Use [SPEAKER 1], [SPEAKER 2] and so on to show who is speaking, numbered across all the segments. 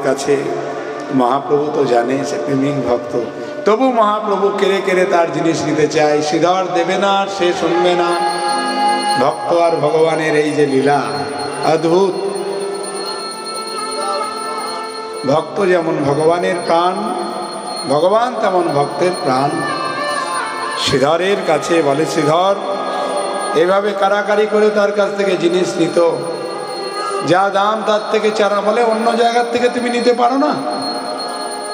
[SPEAKER 1] কাছে মহাপ্রভু তো জানে সে প্রেমিক ভক্ত, তবু মহাপ্রভু কেড়ে কেড়ে তার জিনিস নিতে চায়। শ্রীধর দেবে না, সে শুনবে না। ভক্ত আর ভগবানের এই যে লীলা অদ্ভুত। ভক্ত যেমন ভগবানের প্রাণ, ভগবান তেমন ভক্তের প্রাণ। শ্রীধরের কাছে বলে, শ্রীধর এভাবে কারাকারি করে তার কাছ থেকে জিনিস নিত, যা দাম তার থেকে চারা, বলে অন্য জায়গার থেকে তুমি নিতে পারো না?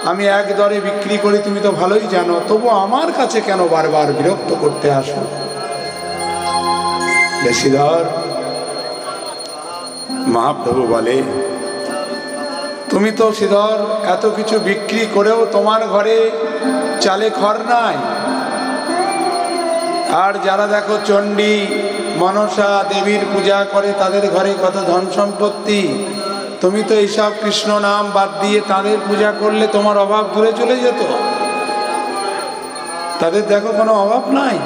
[SPEAKER 1] আমি এক দরে বিক্রি করি, তুমি তো ভালোই জানো, তবু আমার কাছে কেন বারবার বিরক্ত করতে আসো? শ্রীধর, মহাপ্রভু বলে, তুমি তো শ্রীধর এত কিছু বিক্রি করেও তোমার ঘরে চালে খড় নাই। আর যারা দেখো চণ্ডী মনসা দেবীর পূজা করে, তাদের ঘরে কত ধন সম্পত্তি। তুমি তো এইসব কৃষ্ণ নাম বাদ দিয়ে তাদের পূজা করলে তোমার অভাব দূরে চলে যেত। তাদের দেখো কোনো অভাব নাই,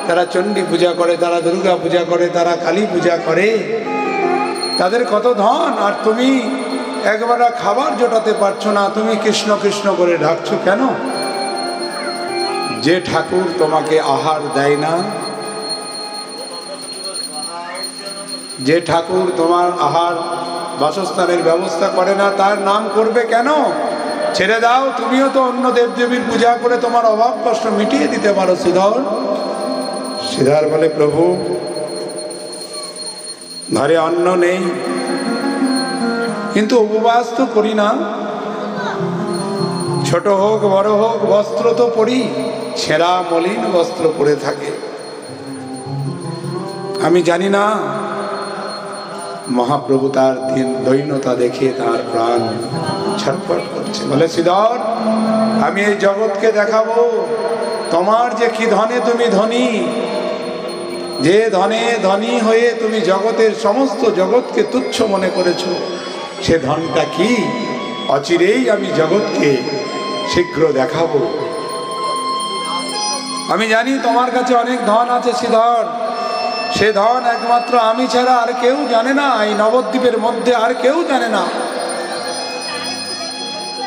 [SPEAKER 1] তারা চণ্ডী পূজা করে, তারা দুর্গা পূজা করে, তারা কালী পূজা করে, তাদের কত ধন। আর তুমি একবার খাবার জোটাতে পারছো না, তুমি কৃষ্ণ কৃষ্ণ করে ডাকছো কেন? যে ঠাকুর তোমাকে আহার দেয় না, যে ঠাকুর তোমার আহার বাসস্থানের ব্যবস্থা করে না, তার নাম করবে কেন? ছেড়ে দাও, তুমিও তো অন্য দেবদেবীর পূজা করে তোমার অভাব কষ্ট মিটিয়ে দিতে পারো। শ্রীধর, শ্রীধর বলে, প্রভু ঘরে অন্ন নেই, কিন্তু উপবাস তো করি না। ছোট হোক বড় হোক বস্ত্র তো পরি, ছেঁড়া মলিন বস্ত্র পরে থাকে, আমি জানি না। মহাপ্রভু তার দৈন্যতা দেখে তার প্রাণ ছটফট করছে। বলে, শ্রীধর আমি এই জগৎকে দেখাবো তোমার যে কি ধনে তুমি ধনী, যে ধনে ধনী হয়ে তুমি জগতের সমস্ত জগৎকে তুচ্ছ মনে করেছো, সে ধনটা কি? অচিরেই আমি জগৎকে শীঘ্র দেখাবো। আমি জানি তোমার কাছে অনেক ধন আছে শ্রীধর, সে ধন একমাত্র আমি ছাড়া আর কেউ জানে না, এই নবদ্বীপের মধ্যে আর কেউ জানে না।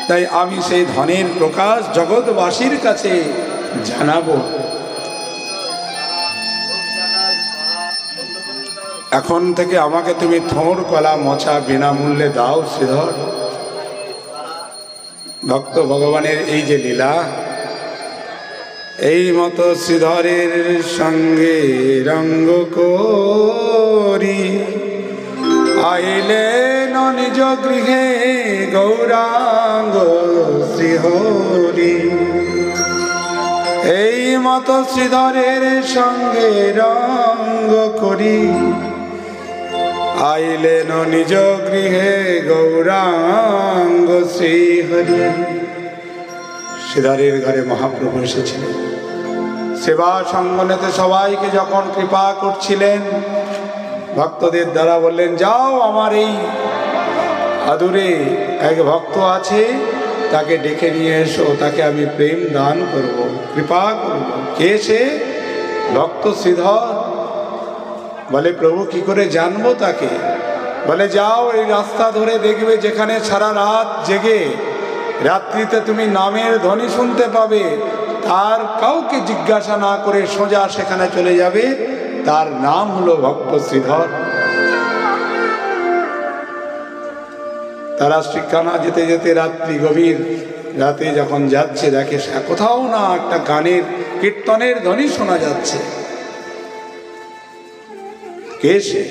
[SPEAKER 1] তাই আমি সেই ধনের প্রকাশ জগৎবাসীর কাছে জানাবো। এখন থেকে আমাকে তুমি থোর কলা মোচা বিনামূল্যে দাও শ্রীধর। ভক্ত ভগবানের এই যে লীলা, এই মতো শ্রীধরের সঙ্গে রঙ্গ করি আইলেন নিজ গৃহে গৌরাঙ্গ শ্রীহরি। এই মতো শ্রীধরের সঙ্গে রঙ্গ করি আইলেন নিজ গৃহে গৌরাঙ্গ শ্রীহরি। শ্রীধরের ঘরে মহাপ্রভু এসেছিলেন, সেবা সঙ্গনেতে সবাইকে যখন কৃপা করছিলেন, ভক্তদের দ্বারা বললেন, যাও আমার এই আদুরে এক ভক্ত আছে, তাকে ডেকে নিয়ে এসো, তাকে আমি প্রেম দান করব, কৃপা করব। কে সে? ভক্ত শ্রীধর। বলে, প্রভু কি করে জানবো তাকে? বলে, যাও এই রাস্তা ধরে দেখবে, যেখানে সারা রাত জেগে রাত্রিতে তুমি নামের ধ্বনি শুনতে পাবে, তার কাউকে জিজ্ঞাসা না করে সোজা সেখানে চলে যাবে, তার নাম হলো ভক্ত শ্রীধর। তারা শ্রীখানা যেতে যেতে রাত্রি গভীর রাতে যখন যাচ্ছে, দেখে কোথাও না একটা গানের কীর্তনের ধ্বনি শোনা যাচ্ছে। কে সে?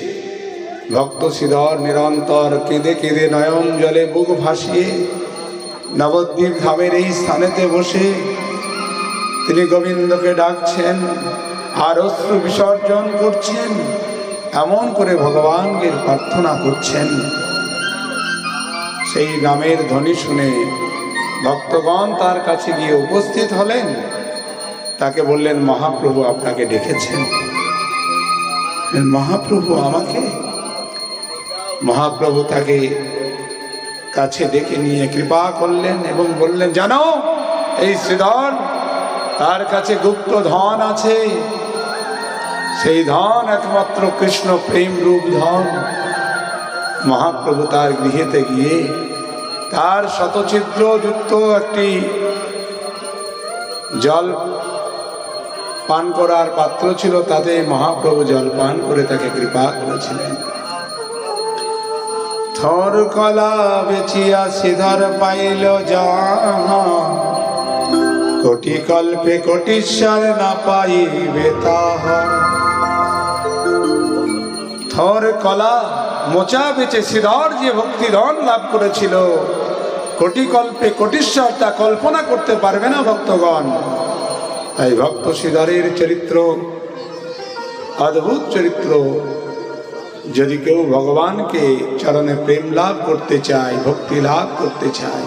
[SPEAKER 1] ভক্ত শ্রীধর নিরন্তর কেঁদে কেঁদে নয়ন জলে বুক ভাসিয়ে নবদ্বীপ ধামের এই স্থানেতে বসে তিনি গোবিন্দকে ডাকছেন আর অশ্রু বিসর্জন করছেন, এমন করে ভগবানকে প্রার্থনা করছেন। সেই নামের ধ্বনি শুনে ভক্তগণ তার কাছে গিয়ে উপস্থিত হলেন, তাকে বললেন, মহাপ্রভু আপনাকে ডেকেছেন। মহাপ্রভু আমাকে? মহাপ্রভু তাকে কাছে ডেকে নিয়ে কৃপা করলেন এবং বললেন, জানো এই শ্রীধর, তার কাছে গুপ্ত ধন আছে, সেই ধন একমাত্র কৃষ্ণ প্রেম রূপ ধন। মহাপ্রভু তার গৃহেতে গিয়ে তার শতছিদ্র যুক্ত একটি জল পান করার পাত্র ছিল, তাতে মহাপ্রভু জল পান করে তাকে কৃপা করেছিলেন। থর কলা বেচিয়া শ্রীধর পাইল যাহা, কোটি কল্পে কোটিশ্বর না পাইবে তাহা। থর কলা মোচা বেচে শ্রীধর যে ভক্তিধন লাভ করেছিল, কোটি কল্পে কোটিশ্বর তা কল্পনা করতে পারবে না ভক্তগণ। তাই ভক্ত শ্রীধরের চরিত্র অদ্ভুত চরিত্র। যদি কেউ ভগবানকে চরণে প্রেম লাভ করতে চায়, ভক্তি লাভ করতে চায়,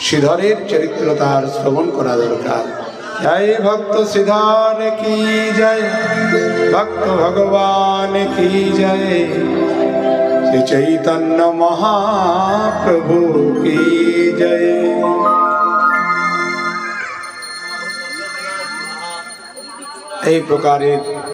[SPEAKER 1] শ্রীধরের চরিত্র তার শ্রবণ করা দরকার। জয় ভক্ত শ্রীধর কি জয়, ভক্ত ভগবান কি জয়, শ্রী চৈতন্য মহাপ্রভু কি জয়। এই প্রকারের